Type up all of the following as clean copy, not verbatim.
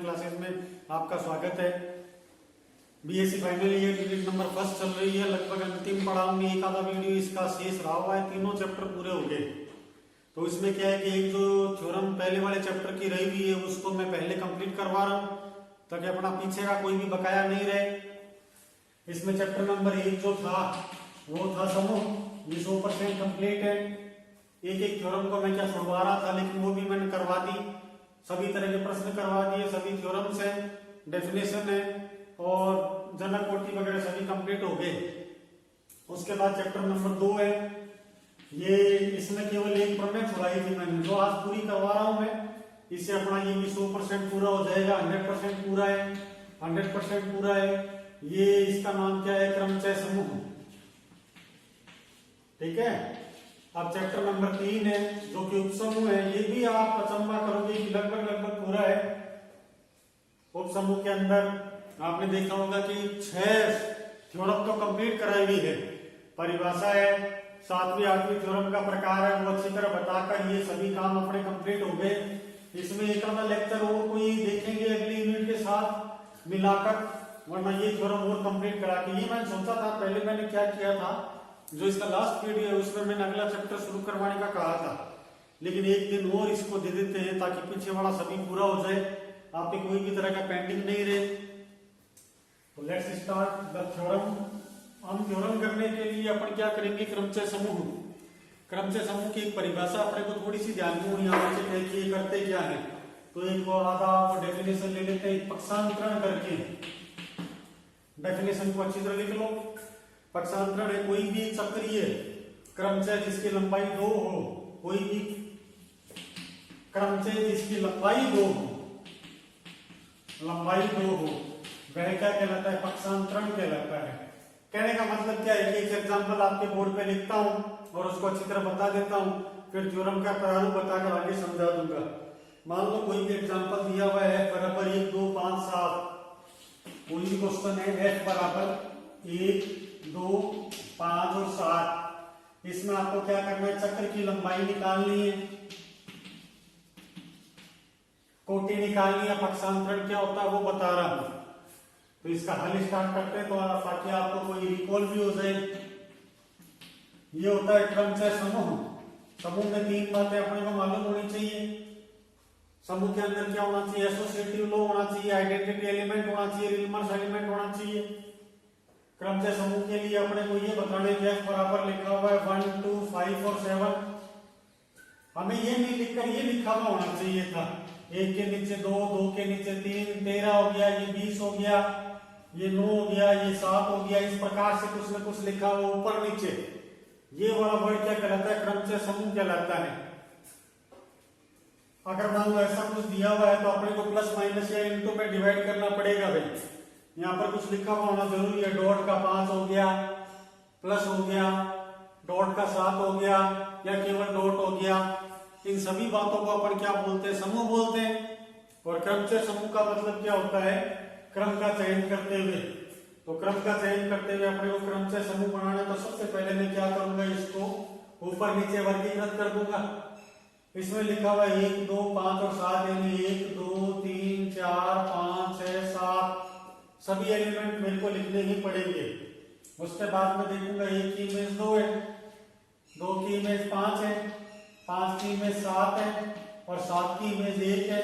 Classes में आपका स्वागत है। BSc final year unit number first चल रही है। लगभग अंतिम पड़ाव में एक आधा वीडियो इसका शेष रहा हुआ है। तीनों चैप्टर पूरे हो गए। तो इसमें क्या है कि एक जो थ्योरम पहले वाले चैप्टर की रही हुई है उसको मैं पहले कंप्लीट करवा रहा हूँ ताकि अपना पीछे का कोई भी बकाया नहीं रहे। इसमें चैप्टर नंबर 1 जो था वो था समूह, ये 100% कंप्लीट है। एक एक थ्योरम को मैं क्या छुड़वा रहा था लेकिन वो भी मैंने करवा दी। सभी तरह के प्रश्न करवा दिए, सभी थ्योरम्स है, डेफिनेशन है और जनरल कोटि वगैरह सभी कंप्लीट हो गए। उसके बाद चैप्टर नंबर 2 है। ये इसमें केवल एक प्रमेय छुड़ाई थी मैंने, जो आज पूरी करवा रहा हूं मैं। इससे अपना ये भी 100% पूरा हो जाएगा। 100% पूरा है, 100% पूरा है। ये इसका नाम क्या है? क्रमचय समूह। ठीक है। अब चैप्टर नंबर 3 है जो कि उपसमूह है। ये भी आप अचंबा करोगे कि लगभग पूरा है। उपसमूह के अंदर आपने देखा होगा कि 6 थ्योरम तो कंप्लीट कराई हुई है। परिभाषा है, 7वीं 8वीं थ्योरम का प्रकार है, वो अच्छी तरह बताकर ये सभी काम अपने कंप्लीट हो गए। इसमें एक आधा लेक्चर और कोई देखेंगे अगली यूनिट के साथ मिलाकर, वरना ये थ्योरम और कंप्लीट करा के। ये मैंने सोचा था, पहले मैंने क्या किया था, जो इसका लास्ट वीडियो है उसमें मैंने अगला चैप्टर शुरू करवाने का कहा था, लेकिन एक दिन और इसको दे देते हैं ताकि पीछे वाला सभी पूरा हो जाए, आपके कोई भी तरह का पेंडिंग नहीं रहे। तो लेट्स स्टार्ट द थ्योरम। हम थ्योरम करने के लिए अपन क्या करेंगे? क्रमचय समूह। क्रमचय समूह की एक परिभाषा अपने को थोड़ी सी ध्यान में होनी आवश्यक है कि ये करते क्या है। तो एक वो आधा डेफिनेशन ले लेते हैं, पक्षांतरण करके। डेफिनेशन को अच्छी तरह लिख लो। पक्षांतरण है कोई भी चक्रीय क्रमचय जिसकी लंबाई 2 हो, कोई भी क्रमचय जिसकी लंबाई 2 हो, लंबाई 2 हो, वह क्या कहलाता है? पक्षांतरण कहलाता है। कहने का मतलब क्या है कि एक एग्जांपल आपके बोर्ड पे लिखता हूं और उसको अच्छी तरह बता देता हूं, फिर थ्योरम का प्रारूप बताकर आगे समझा दूंगा। मान लो कोई भी एग्जांपल दिया हुआ है, बराबर 1 2 5 7। कोई भी क्वेश्चन है, f बराबर 1 2 5 और 7। इसमें आपको क्या करना है? चक्र की लंबाई निकालनी है, कोटि निकालनी है, पक्षांतरण क्या होता है वो बता रहा हूं। तो इसका हल स्टार्ट करते हैं तो ताकि आपको कोई रिकॉल भी हो जाए। ये होता है क्रमचय समूह। समूह में 3 बातें अपने को मालूम होनी चाहिए। समूह के अंदर क्या होना चाहिए? एसोसिएटिव लॉ होना चाहिए, आइडेंटिटी एलिमेंट होना चाहिए, रिलमर्स एलिमेंट होना चाहिए। क्रमचय समूह के लिए अपने को ये बताने के बराबर लिखा हुआ है 1 2 5 और 7। हमें ये नहीं लिखकर ये लिखा हुआ होना चाहिए था, 1 के नीचे 2, 2 के नीचे 3, 13 हो गया, ये 20 हो गया, ये 9 हो गया, ये 7 हो गया। इस प्रकार से कुछ न कुछ लिखा हुआ ऊपर नीचे। ये वाला वर्ड क्या कहलाता है? क्रमचय समूह कहलाता है। अगर मान लो ऐसा कुछ दिया हुआ है तो अपने को प्लस माइनस या इंटू में डिवाइड करना पड़ेगा भाई। यहाँ पर कुछ लिखा हुआ होना जरूरी है। डॉट का 5 हो गया, प्लस हो गया, डॉट का 7 हो गया, या केवल डॉट हो गया। इन सभी बातों को अपन क्या बोलते हैं? समूह बोलते हैं। और क्रमचय समूह का मतलब क्या होता है? क्रम का चयन करते हुए। तो क्रम का चयन करते हुए अपने को क्रमचय समूह बनाना, तो सबसे पहले मैं क्या करूंगा? इसको ऊपर नीचे वर्गीकृत कर दूंगा। इसमें लिखा हुआ 1 2 5 और 7, यानी 1 2 3 4 5 6 7 सभी एलिमेंट मेरे को लिखने ही पड़ेंगे। उसके बाद में देखूंगा 1 की इमेज 2 है, 2 की इमेज 5 है, 5 की इमेज 7 है और 7 की इमेज 1 है।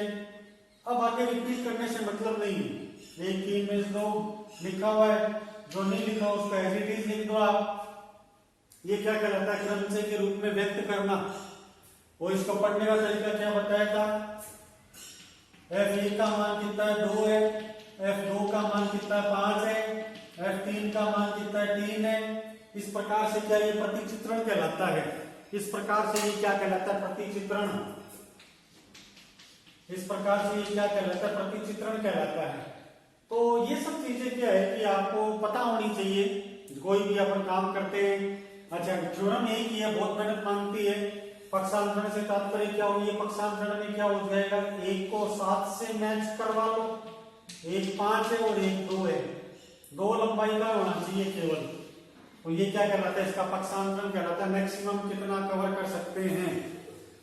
अब आगे रिपीट करने से मतलब नहीं है। 1 की इमेज 2 लिखा हुआ है, जो नहीं लिखा उसको एज इट इज लिख दो आप। ये क्या कहलाता है? क्रमचय के रूप में व्यक्त करना। और इसको पढ़ने का तरीका क्या बताया था? f1 का मान कितना है? 2 है। f2 का मान कितना है? 5 है। f3 का मान कितना है? 3 है। इस प्रकार से क्या ये प्रतिचित्रण कहलाता है। इस प्रकार से ये क्या कहलाता है? प्रतिचित्रण। इस प्रकार से ये क्या कहलाता है? प्रतिचित्रण कहलाता है। तो ये सब चीजें क्या है कि आपको पता होनी चाहिए कोई भी अपन काम करते हैं। अच्छा, थ्योरम यही की है, बहुत मेहनत मांगती है। पक्षांतरण से तात्पर्य क्या हो? ये पक्षांतरण में क्या हो जाएगा? 1 को 7 से मैच करवा लो। 1 5 है और 1 2 है, 2 लंबाई का होना चाहिए केवल। तो ये क्या कहलाता है? इसका पक्षांतरण कहलाता है। मैक्सिमम कितना कवर कर सकते हैं।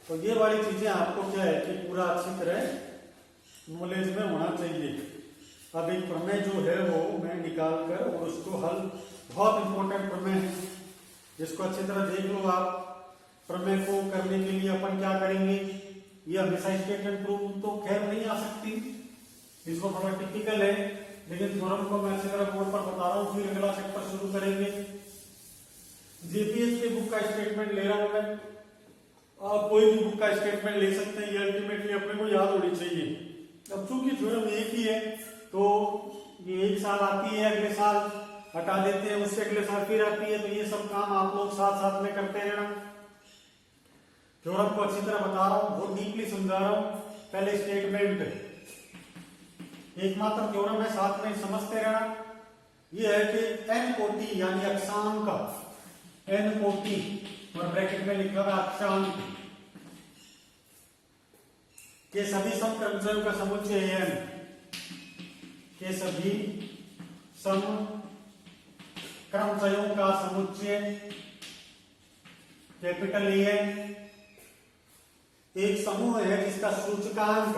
तो ये वाली चीजें आपको क्या है कि पूरा अच्छी तरह नॉलेज में होना चाहिए। अब एक प्रमेय जो है वो मैं निकाल कर और उसको हल, बहुत इंपॉर्टेंट प्रमेय है, जिसको अच्छी तरह देख लो आप। प्रमेय को करने के लिए अपन क्या करेंगे, ये हमेशा स्टेटमेंट प्रूफ तो खैर नहीं आ सकती, इसको थोड़ा टिपिकल है, लेकिन थ्योरम को मैं अच्छी तरह बोर्ड पर बता रहा हूँ। फिर अगला चैप्टर शुरू करेंगे। जेपीएस के बुक का स्टेटमेंट ले रहा हूं मैं, आप कोई भी बुक का स्टेटमेंट ले सकते हैं, ये अल्टीमेटली अपने को याद होनी चाहिए। अब चूंकि थ्योरम एक ही है तो ये एक साल आती है, अगले साल हटा देते हैं, उससे अगले साल फिर आती है, तो ये सब काम आप लोग साथ साथ में करते रहना। थ्योरम को अच्छी तरह बता रहा हूँ, बहुत डीपली समझा रहा हूँ। पहले स्टेटमेंट, एकमात्र थ्योरम है, साथ में समझते रहना। ये है कि एन कोटि यानी अक्षांक, एन कोटि और ब्रैकेट में लिखा हुआ अक्षांक के सभी समक्रमचयों का समुच्चय एन, के सभी समक्रमचयों का समुच्चय कैपिटल एन एक समूह है जिसका सूचकांक,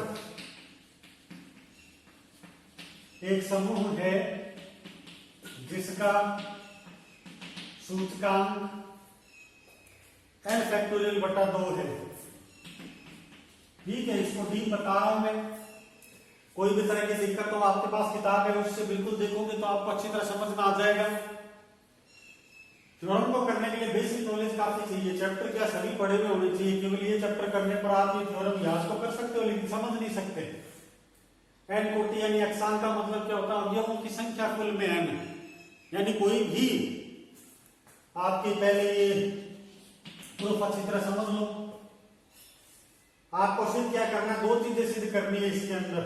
एक समूह है जिसका सूचकांक n फैक्टोरियल बटा 2 है। ठीक है, इसको डीप बता रहा हूं मैं। कोई भी तरह की दिक्कत हो, आपके पास किताब है, उससे बिल्कुल देखोगे तो आपको अच्छी तरह समझ में आ जाएगा। थ्योरम को करने के लिए बेसिक नॉलेज काफी चाहिए। चैप्टर क्या सभी पढ़े हुए होने चाहिए, केवल ये चैप्टर करने पर आप ये थ्योरम याद तो कर सकते हो लेकिन समझ नहीं सकते। एन कोटि यानी अक्षांक का मतलब क्या होता है, अवयवों की संख्या कुल में n, यानी कोई भी आपके पहले ये प्रूफ अच्छी तरह समझ लो। आपको सिद्ध क्या करना है, 2 चीजें सिद्ध करनी है इसके अंदर,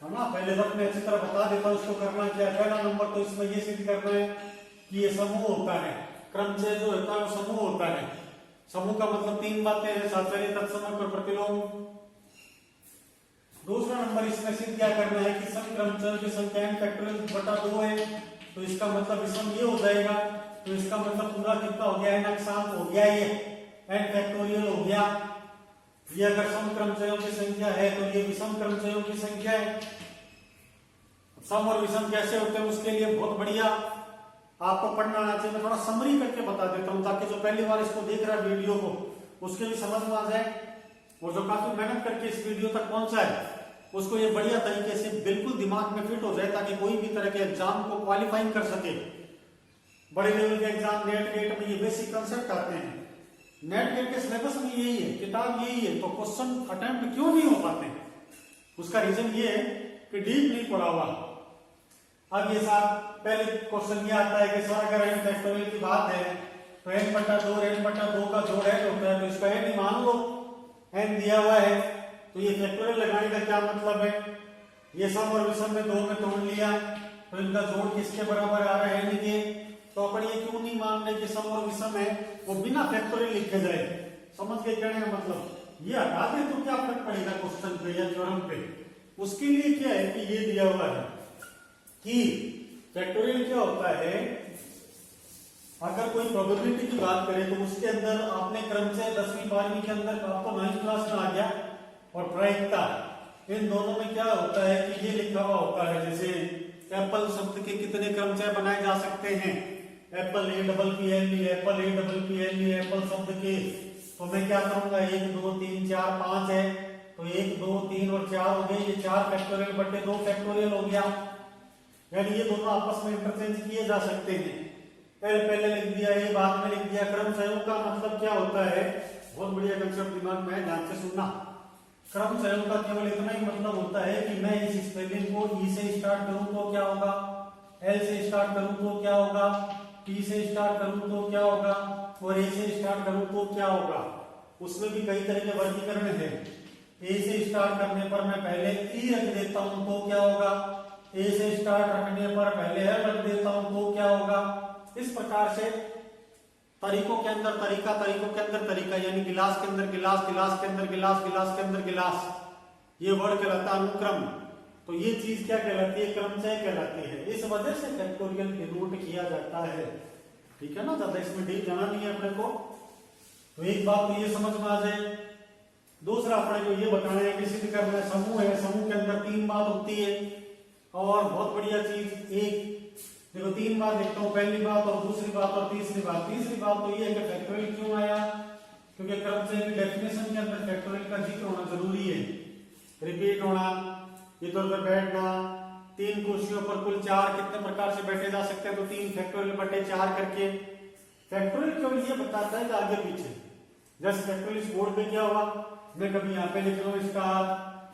है ना। पहले वक्त में अच्छी तरह बता देता हूं इसको करना क्या है। पहला नंबर तो इसमें ये सिद्ध करना है कि ये समूह होता है, क्रमचय जो होता है वो समूह होता है। समूह का मतलब 3 बातें हैं, साचार्य, तत्समक और प्रतिलोम। दूसरा नंबर इसमें सिद्ध क्या करना है कि सम क्रमचयों की संख्या n फैक्टोरियल बटा 2 है, तो इसका मतलब विषम ये हो जाएगा, तो इसका मतलब पूरा कितना हो गया, n अक्षांक हो गया, ये n फैक्टोरियल हो गया। ये अगर सम क्रमचयों की संख्या है तो ये विषम क्रमचयों की संख्या है। सम और विषम कैसे होते हैं उसके लिए बहुत बढ़िया आपको पढ़ना आना चाहिए। मैं थोड़ा समरी करके बता देता हूं ताकि जो पहली बार इसको देख रहा है वीडियो को उसके भी समझ में आ जाए, और जो काफी मेहनत करके इस वीडियो तक पहुंचा है उसको ये बढ़िया तरीके से बिल्कुल दिमाग में फिट हो जाए, ताकि कोई भी तरह के एग्जाम को क्वालिफाई कर सके। बड़े लेवल के एग्जाम नेट गेट में ये बेसिक कंसेप्ट आते हैं। नेट गेट के सिलेबस में यही है, किताब यही है, तो क्वेश्चन अटेम्प्ट क्यों नहीं हो पाते, उसका रीजन ये है कि डीप नहीं पढ़ा हुआ। अब ये साहब पहले क्वेश्चन ये आता है कि सर अगर n फैक्टोरियल की बात है तो n बटा 2 का जोड़ n होता है, तो इसका n ही मान लो, n दिया हुआ है, तो ये फैक्टोरियल लगाने का क्या मतलब है, ये सम और विषम में 2 में तोड़ लिया, तो इनका जोड़ किसके बराबर आ रहा है, n के। तो अपन ये क्यों नहीं मान रहे कि सम और विषम है वो बिना फैक्टोरियल लिखे जाए। समझ गए कहने का मतलब, ये हटा दे तो क्या फर्क पड़ेगा क्वेश्चन पे या थ्योरम पे। उसके लिए क्या है कि ये दिया हुआ है कि फैक्टोरियल क्या होता है, अगर कोई प्रोबेबिलिटी की बात करें तो उसके अंदर आपने क्रमचय 10वीं 12वीं के अंदर आपको 9th क्लास में आ गया, और प्रायिकता, इन दोनों में क्या होता है कि ये लिखा हुआ होता है, जैसे एप्पल शब्द के कितने क्रमचय बनाए जा सकते हैं, Apple APPLE, Apple APPLE, Apple शब्द के, तो मैं क्या करूंगा 1 2 3 4 5 है, तो 1 2 3 और 4 हो गए, ये 4 फैक्टोरियल बटे 2 फैक्टोरियल हो गया, यानी ये दोनों आपस में इंटरचेंज किए जा सकते हैं। पहले लिख दिया, ये बाद में लिख दिया। क्रमचयों का मतलब क्या होता है, बहुत बढ़िया कंसेप्ट दिमाग में, ध्यान से सुनना। क्रमचयों का केवल इतना ही मतलब होता है कि मैं इस स्पेलिंग को ई से स्टार्ट करूं तो क्या होगा, एल से स्टार्ट करूं तो क्या होगा, टी से स्टार्ट करूं तो क्या होगा, और ए से स्टार्ट करूं तो क्या होगा। उसमें भी कई तरह के वर्गीकरण है। ए से स्टार्ट करने पर मैं पहले ई रख देता हूं तो क्या होगा, ए से स्टार्ट रखने पर पहले एल रख देता हूं तो क्या होगा। इस प्रकार से तरीकों के अंदर तरीका, तरीकों के अंदर तरीका, यानी गिलास के अंदर गिलास, गिलास के अंदर गिलास, गिलास के अंदर गिलास, ये वर्ड कहलाता है अनुक्रम। तो ये चीज क्या कहलाती है, क्रमचय कहलाती है। इस वजह से फैक्टोरियल डिनोट किया जाता है। ठीक है ना, ज्यादा इसमें डीप जाना नहीं है अपने को। तो एक बात तो ये समझ में आ जाए, दूसरा अपने को ये बताना है कि सिद्ध करना है, समूह है, समूह के अंदर 3 बात होती है। और बहुत बढ़िया चीज एक देखो 3 बात देखता हूँ, पहली बात और दूसरी बात और तीसरी बात। तीसरी बात तो ये है कि फैक्टोरियल क्यों आया, क्योंकि क्रमचय की डेफिनेशन के अंदर फैक्टोरियल का जिक्र होना जरूरी है, रिपीट होना, इधर उधर बैठना। 3 कुर्सियों पर कुल 4 कितने प्रकार से बैठे जा सकते हैं, तो 3 फैक्टोरियल बटे 4 करके। फैक्टोरियल केवल ये बताता है कि आगे पीछे, जैसे फैक्टोरियल इस बोर्ड पे क्या हुआ, मैं कभी यहाँ पे लिख रहा हूँ स्टार,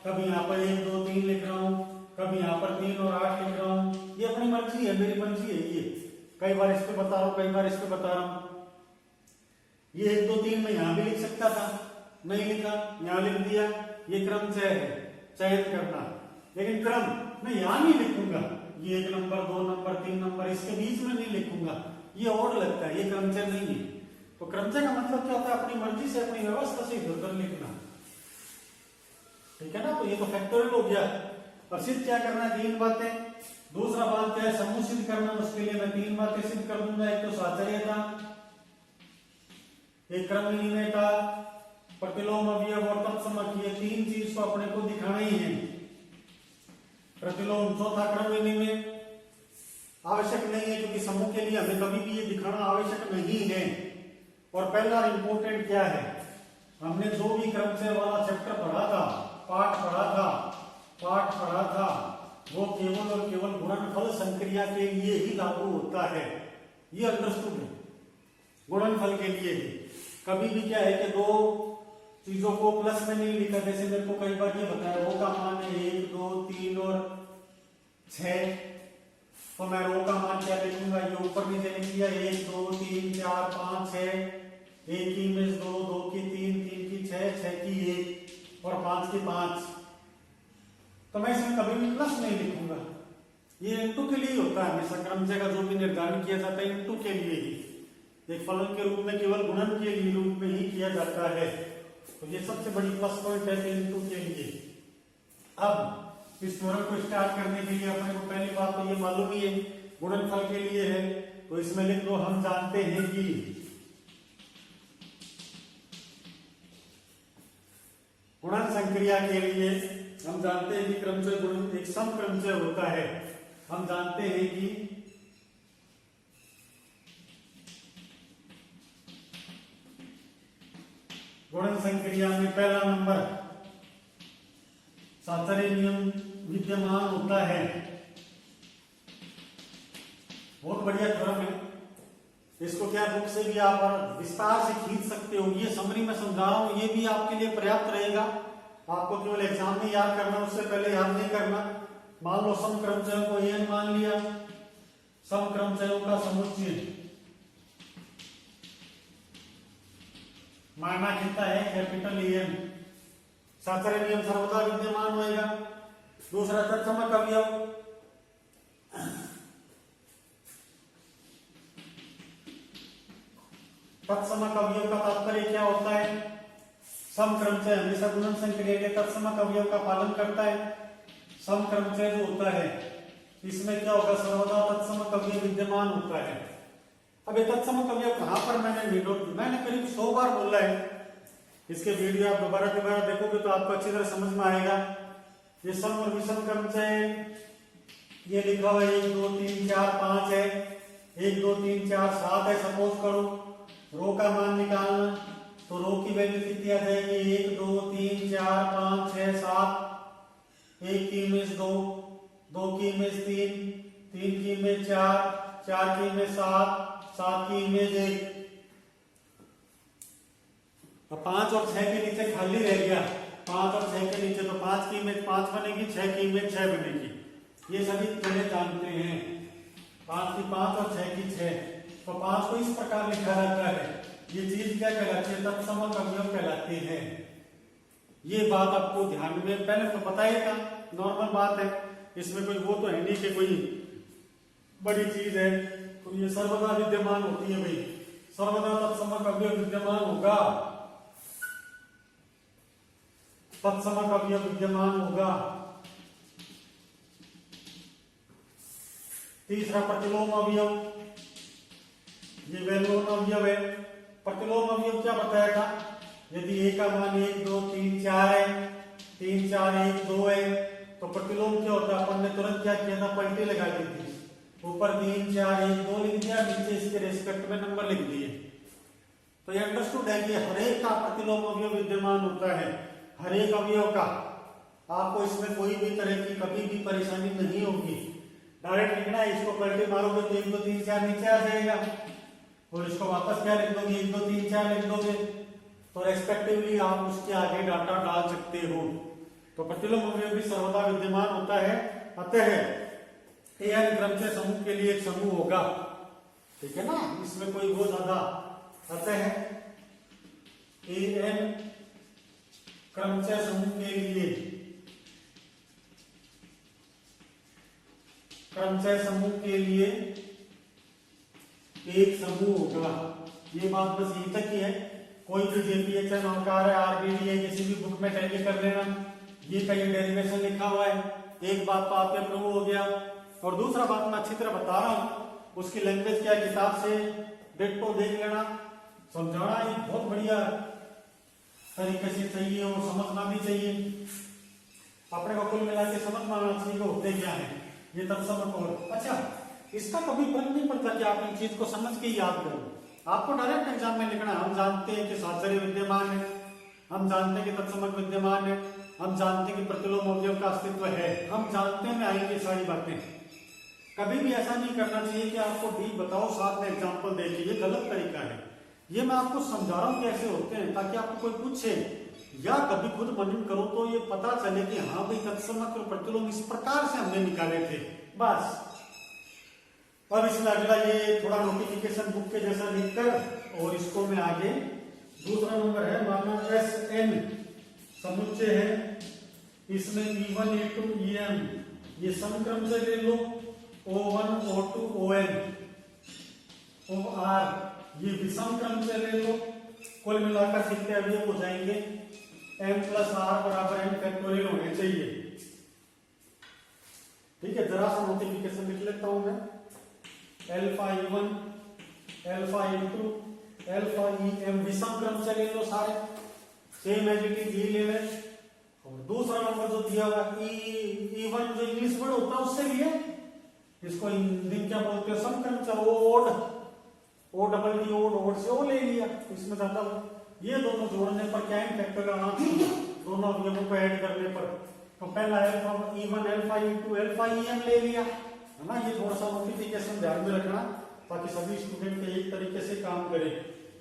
कभी यहाँ पर 1 2 3 लिख रहा हूँ, कभी यहाँ पर 3 और 8 लिख रहा हूँ। ये अपनी मर्जी है, मेरी मर्जी है। ये कई बार इस पे बता रहा हूँ, कई बार इस पे बता रहा हूँ। ये 1 2 3 में यहाँ भी लिख सकता था, नहीं लिखा, यहाँ लिख दिया। ये क्रमचय है, चयन करना। लेकिन क्रम मैं यहाँ नहीं लिखूंगा, ये 1 नंबर 2 नंबर 3 नंबर इसके बीच में नहीं लिखूंगा, ये और लगता है, ये क्रमचय नहीं है। तो क्रमचय का मतलब क्या होता है, अपनी मर्जी से अपनी व्यवस्था से इधर उधर लिखना, ठीक है ना। तो ये तो फैक्टोरियल हो गया। और सिद्ध क्या करना है, 3 बातें। दूसरा बात क्या है, समूह सिद्ध करना, उसके लिए मैं 3 बातें सिद्ध कर दूंगा। एक तो साचर्यता, एक क्रम विनिमयता, प्रतिलोम अवयव और तत्समक, ये 3 चीज को अपने को दिखाना ही है। प्रतिलोम, चौथा क्रम विनिमय आवश्यक नहीं है, क्योंकि समूह के लिए हमें कभी भी ये दिखाना आवश्यक नहीं है। और पहला इंपोर्टेंट क्या है, हमने जो भी क्रमचय वाला चैप्टर पढ़ा था, पाठ पढ़ा था, वो केवल और केवल गुणनफल संक्रिया के लिए ही लागू होता है। ये अंडरस्टूड है, गुणनफल के लिए ही। कभी भी क्या है कि 2 चीजों को प्लस में नहीं लिखा, जैसे मेरे को कई बार ये बताया रो का मान है 1 2 3 और 6, तो मैं रो का मान क्या लिखूंगा, ये ऊपर नीचे लिख दिया 1 2 3 4 5 6, 1 की इमेज 2 2 की 3 3 की 6 6 की 1 और 5 की 5। तो मैं इसमें कभी भी प्लस नहीं लिखूंगा, ये इनटू के लिए होता है हमेशा। क्रमचय का जो भी निर्धारण किया जाता है इनटू के लिए ही, एक फलन के रूप में केवल गुणन के लिए रूप में ही किया जाता है। तो ये सबसे बड़ी प्लस पॉइंट है इनटू के लिए। अब इस थ्योरम को स्टार्ट करने के लिए अपने को पहली बात तो ये मालूम ही है, गुणनफल के लिए है, तो इसमें लिख दो हम जानते हैं कि गुणन संक्रिया के लिए हम जानते हैं कि क्रमचय गुणन एक सम क्रमचय होता है। हम जानते हैं कि गुणन संक्रिया में पहला नंबर साचर्य नियम विद्यमान होता है। बहुत बढ़िया थ्योरम है, इसको क्या बुक से भी आप विस्तार से खींच सकते हो। ये समरी में समझा रहा हूं, ये भी आपके लिए पर्याप्त रहेगा। आपको केवल एग्जाम में याद करना, उससे पहले याद नहीं करना। मान लो सम क्रमचयों को एन मान लिया, सम क्रमचयों का समुच्चय माना कितना है, कैपिटल एन। साचर्य नियम सर्वदा विद्यमान होएगा। दूसरा तत्समक अवयव, तत्समक अवयव का तात्पर्य क्या होता है, सम क्रमचय हमेशा गुणन संक्रिया के तत्समक अवयव का पालन करता है। सम क्रमचय जो होता है इसमें क्या होगा, सर्वदा तत्समक अवयव विद्यमान होता है। अब ये तत्समक अवयव कहां पर मैंने करीब 100 बार बोला है। इसके वीडियो आप दोबारा देखोगे तो आपको अच्छी तरह समझ में आएगा। ये सम और विषम क्रमचय ये लिखा हुआ 1 2 3 4 5 है, 1 2 3 4 7 है। सपोज करो रो का मान निकालना, तो रो की वैल्यू कितनी आ जाएगी, 1 2 3 4 5 6 7, 1 की इमेज 2 2 की इमेज 3 3 की इमेज 4 4 की इमेज 7 7 की इमेज 1। तो 5 और 6 के नीचे खाली रह गया, 5 और 6 के नीचे, तो 5 की इमेज 5 बनेगी, 6 की इमेज 6 बनेगी। ये सभी चीजें जानते हैं, 5 की 5 और 6 की 6। तो 5 को इस प्रकार लिखा जाता है। ये चीज क्या कहलाती है, तत्समक अवयव कहलाती है। ये बात आपको ध्यान में पहले तो पता ही था, नॉर्मल बात है, इसमें कोई वो तो है नहीं कि कोई बड़ी चीज है। तो ये सर्वदा विद्यमान होती है भाई, सर्वदा तत्समक अवयव विद्यमान होगा, तत्समक अवयव विद्यमान होगा। तीसरा प्रतिलोम अवयव, ये वेलोम अवयव है। प्रतिलोम अवयव क्या बताया था, यदि ए का मान 1 2 3 4 है, 3 4 1 2 है, तो प्रतिलोम क्या होता है, अपन ने तुरंत क्या किया था, पलटी लगा दी थी, ऊपर 3 4 1 2 लिख दिया, नीचे इसके रेस्पेक्ट में नंबर लिख दिए। तो ये अंडरस्टूड है कि हर एक का प्रतिलोम अवयव विद्यमान होता है, हर एक अवयव का। आपको इसमें कोई भी तरह की कभी भी परेशानी नहीं होगी। डायरेक्ट लिखना है, इसको पलटी मारोगे तो 1 2 3 4 नीचे आ जाएगा, और इसको वापस क्या लिख दोगे, 1 2 3 4 लिख दोगे, तो रेस्पेक्टिवली आप उसके आगे डाटा डाल सकते हो। तो प्रतिलोम अवयव भी सर्वदा विद्यमान होता है। अतः एन क्रमचय समूह के लिए एक समूह होगा, ठीक है ना, इसमें कोई वो ज्यादा। अतः एन क्रमचय समूह के लिए, क्रमचय समूह के लिए एक समूह होगा। ये बात बस यहीं तक ही है। कोई भी जेपीएचएन अंकार है, आरबीडी है, किसी भी बुक में टैली कर लेना, ये का ये डेरिवेशन लिखा हुआ है। एक बात तो आपके प्रूव हो गया, और दूसरा बात मैं अच्छी तरह बता रहा हूं, उसकी लैंग्वेज क्या है, किताब से डिक्टो देख लेना, समझाना ये बहुत बढ़िया तरीके से चाहिए और समझना भी चाहिए। अपने को कुल मिला के समझ माना चाहिए होते क्या है ये तत्सम कोड। अच्छा, इसका कभी फर्क नहीं पड़ता कि आप इन चीज को समझ के याद करो, आपको डायरेक्ट एग्जाम में लिखना है। हम जानते हैं कि साहचर्य विद्यमान है, हम जानते हैं कि तत्समक विद्यमान है, हम जानते हैं कि प्रतिलोम अवयव का अस्तित्व है, हम जानते में आएंगे सारी बातें। कभी भी ऐसा नहीं करना चाहिए कि आपको डी बताओ साथ में एग्जाम्पल देखिए, ये गलत तरीका है। ये मैं आपको समझा रहा हूँ कैसे होते हैं, ताकि आपको कोई पूछे या कभी खुद मनन करो तो ये पता चले कि हाँ भाई तत्समक और प्रतिलोम इस प्रकार से हमने निकाले थे, बस। अब इसमें अगला ये थोड़ा नोटिफिकेशन बुक के जैसा लिखकर, और इसको मैं आगे दूसरा नंबर है, माना एस एन समुच्चय है, इसमें E1 E2 EM ये समक्रम से ले लो, O1 O2 ON OR ये विषम क्रम से ले लो, कुल मिलाकर कितने अवयव हो जाएंगे, m प्लस r बराबर n फैक्टोरियल होने चाहिए। ठीक है, जरा सा नोटिफिकेशन लिख लेता हूं मैं, alpha E1 alpha E2 alpha EM विषम क्रम से ले लो सारे, सेम एज इट इज ये ले लें। और दूसरा नंबर जो दिया हुआ E1 जो इंग्लिश वर्ड होता है उससे भी है, इसको हिंदी में क्या बोलते हैं, समक्रम से, odd O double D odd, odd से ओ ले लिया, इसमें ज्यादा ये दोनों जोड़ने पर क्या है, फैक्टोरियल आना चाहिए दोनों अवयवों को ऐड करने पर। तो पहला alpha E1 alpha E2 alpha EM ले लिया, है ना। ये थोड़ा सा नोटिफिकेशन ध्यान में रखना ताकि सभी स्टूडेंट के एक तरीके से काम करें।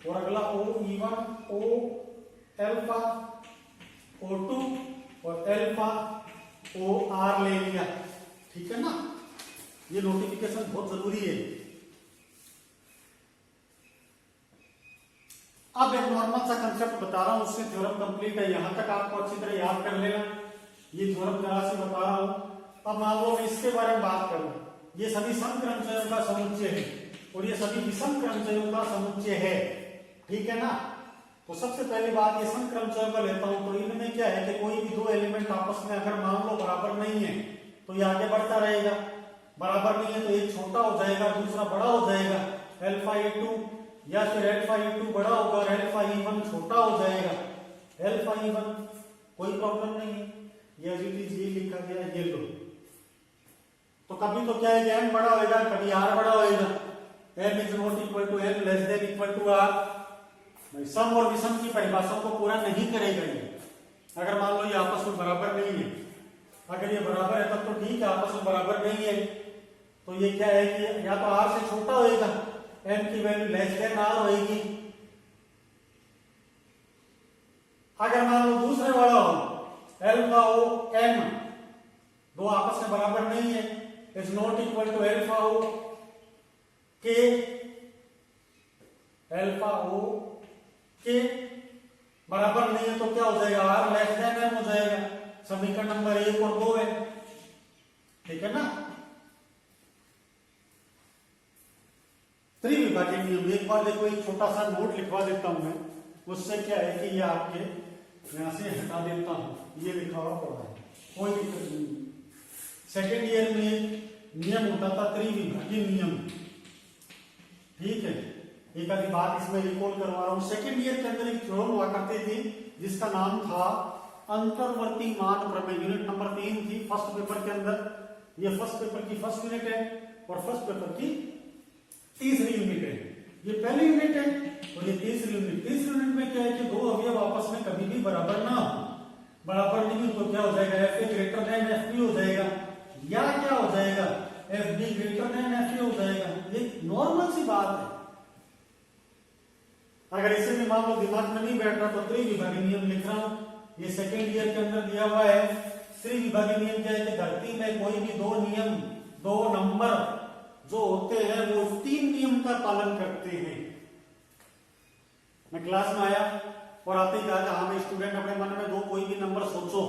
और अगला O E1 O alpha O2 और अल्फा OR ले लिया, ठीक है ना। ये नोटिफिकेशन बहुत जरूरी है। अब एक नॉर्मल सा कंसेप्ट बता रहा हूं, उससे थ्योरम कंप्लीट है, यहां तक आपको अच्छी तरह याद कर लेना। ये थ्योरम जरा से बता रहा हूं। अब मान लो मैं इसके बारे में बात करूं, ये सभी समक्रमचयों का समुच्चय है और ये सभी विषम क्रमचयों का समुच्चय है, ठीक है ना। तो सबसे पहली बात ये समक्रमचयों का लेता हूं, तो इनमें क्या है कि कोई भी दो एलिमेंट आपस में अगर मान लो बराबर नहीं है तो ये आगे बढ़ता रहेगा, बराबर नहीं है तो एक छोटा हो जाएगा दूसरा बड़ा हो जाएगा, अल्फा E2 या फिर अल्फा E2 बड़ा होगा और अल्फा E1 छोटा हो जाएगा, अल्फा E1 कोई प्रॉब्लम नहीं है, ये ये लिखा गया ये लो। तो कभी तो क्या है कि m बड़ा होगा, कभी r बड़ा होगा, m is not equal to m less than equal to r। सम और विषम की परिभाषाओं को पूरा नहीं करेगा ये, अगर मान लो ये आपस में बराबर नहीं है। अगर ये बराबर है तब तो ठीक है, आपस में बराबर नहीं है तो ये क्या है कि या तो r से छोटा होएगा, m की वैल्यू लेस देन r होएगी। अगर मान लो दूसरे वाला हो अल्फा ओ m, दो आपस में बराबर नहीं है, is not equal to alpha O K, alpha O के बराबर नहीं है तो क्या हो जाएगा, r लेस देन m हो जाएगा। समीकरण नंबर 1 और 2 है, ठीक है ना। त्रिविभाजक नियम एक बार देखो, एक छोटा सा नोट लिखवा देता हूं मैं, उससे क्या है कि ये आपके यहां से हटा देता हूं, ये लिखा हुआ पड़ा है, कोई दिक्कत नहीं। सेकेंड ईयर में नियम होता था त्रिविभाजक नियम, ठीक है। एक आधी बात इसमें रिकॉल करवा रहा हूं। सेकेंड ईयर के अंदर एक थ्योरम हुआ करती थी जिसका नाम था अंतर्वर्ती मान प्रमेय, यूनिट नंबर 3 थी फर्स्ट पेपर के अंदर। ये फर्स्ट पेपर की फर्स्ट यूनिट है और फर्स्ट पेपर की तीसरी यूनिट है। ये पहली यूनिट है और ये तीसरी यूनिट। तीसरी यूनिट में क्या है कि दो अवयव आपस में कभी भी बराबर ना हो। बराबर नहीं तो क्या हो जाएगा, F A greater than F B हो जाएगा, या क्या हो जाएगा, F B greater than F A हो जाएगा। ये नॉर्मल सी बात है। अगर इसे भी मान लो दिमाग में नहीं बैठ रहा तो त्रिविभागीय नियम लिख रहा हूं। ये सेकेंड ईयर के अंदर दिया हुआ है। त्रिविभागीय नियम क्या है कि धरती में कोई भी दो नियम, दो नंबर जो होते हैं वो 3 नियम का पालन करते हैं। मैं क्लास में आया और आते ही कहा हाँ मैं स्टूडेंट अपने मन में दो कोई भी नंबर सोचो,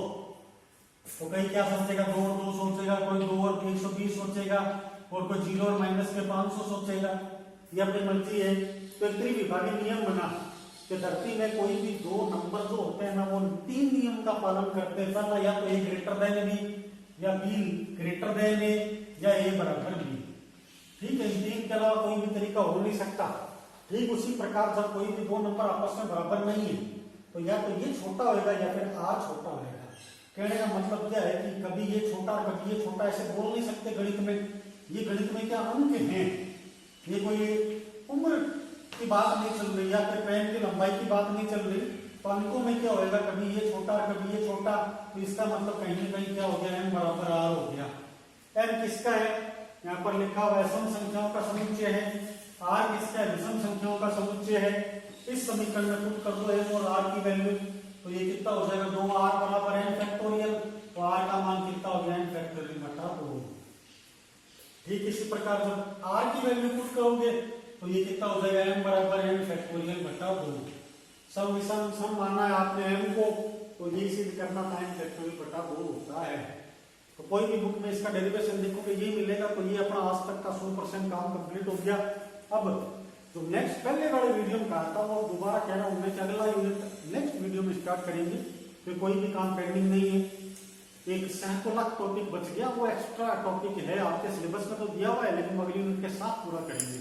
तो कहीं क्या सोचेगा, 2 और 2 सोचेगा, कोई 2 और 120 सोचेगा, और कोई 0 और माइनस में 500 सोचेगा। ये अपनी मर्जी है। तो एक त्रिविभागीय नियम बना कि धरती में कोई भी दो नंबर जो होते हैं ना वो 3 नियम का पालन करते हैं। पहला या तो ए ग्रेटर देन बी, या बी ग्रेटर देन ए, या ए बराबर बी। ठीक है, इन 3 के अलावा कोई भी तरीका हो नहीं सकता। ठीक उसी प्रकार जब कोई भी दो नंबर आपस में बराबर नहीं है तो या तो ये छोटा होगा या फिर आर छोटा होगा। कहने का मतलब क्या है कि कभी ये छोटा और कभी ये छोटा ऐसे बोल नहीं सकते गणित में। ये गणित में क्या अंक हैं, ये कोई उम्र की बात नहीं चल रही या फिर पेन की लंबाई की बात नहीं चल रही। तो अंकों में क्या होगा, कभी ये छोटा और कभी ये छोटा, तो इसका मतलब कहीं ना कहीं क्या हो गया, एम बराबर आर हो गया। एम किसका है, यहाँ पर लिखा हुआ है सम संख्याओं का समुच्चय है। आर किसका है, विषम संख्याओं का समुच्चय है। इस समीकरण में पुट कर दो एम और आर की वैल्यू, तो ये कितना हो जाएगा, 2r बराबर n फैक्टोरियल। तो r का मान कितना हो गया, n फैक्टोरियल बटा 2। ठीक इसी प्रकार जब r की वैल्यू पुट करोगे तो ये कितना हो जाएगा, m बराबर n फैक्टोरियल बटा 2। सम विषम सम मानना है आपने m को, तो ये सिद्ध करना था n फैक्टोरियल बटा 2 होता है। तो कोई भी बुक में इसका डेरिवेशन देखोगे ये मिलेगा। तो ये अपना आज तक का 100% काम कंप्लीट हो गया। अब जो नेक्स्ट पहले वाले वीडियो में कहा था वो दोबारा कह रहा हूं मैं कि अगला यूनिट नेक्स्ट वीडियो में स्टार्ट करेंगे। फिर कोई भी काम पेंडिंग नहीं है। एक सैकड़ों टॉपिक बच गया, वो एक्स्ट्रा टॉपिक है, आपके सिलेबस में तो दिया हुआ है लेकिन अगली यूनिट के साथ पूरा करेंगे।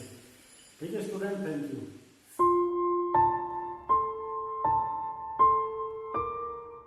ठीक है स्टूडेंट, थैंक यू।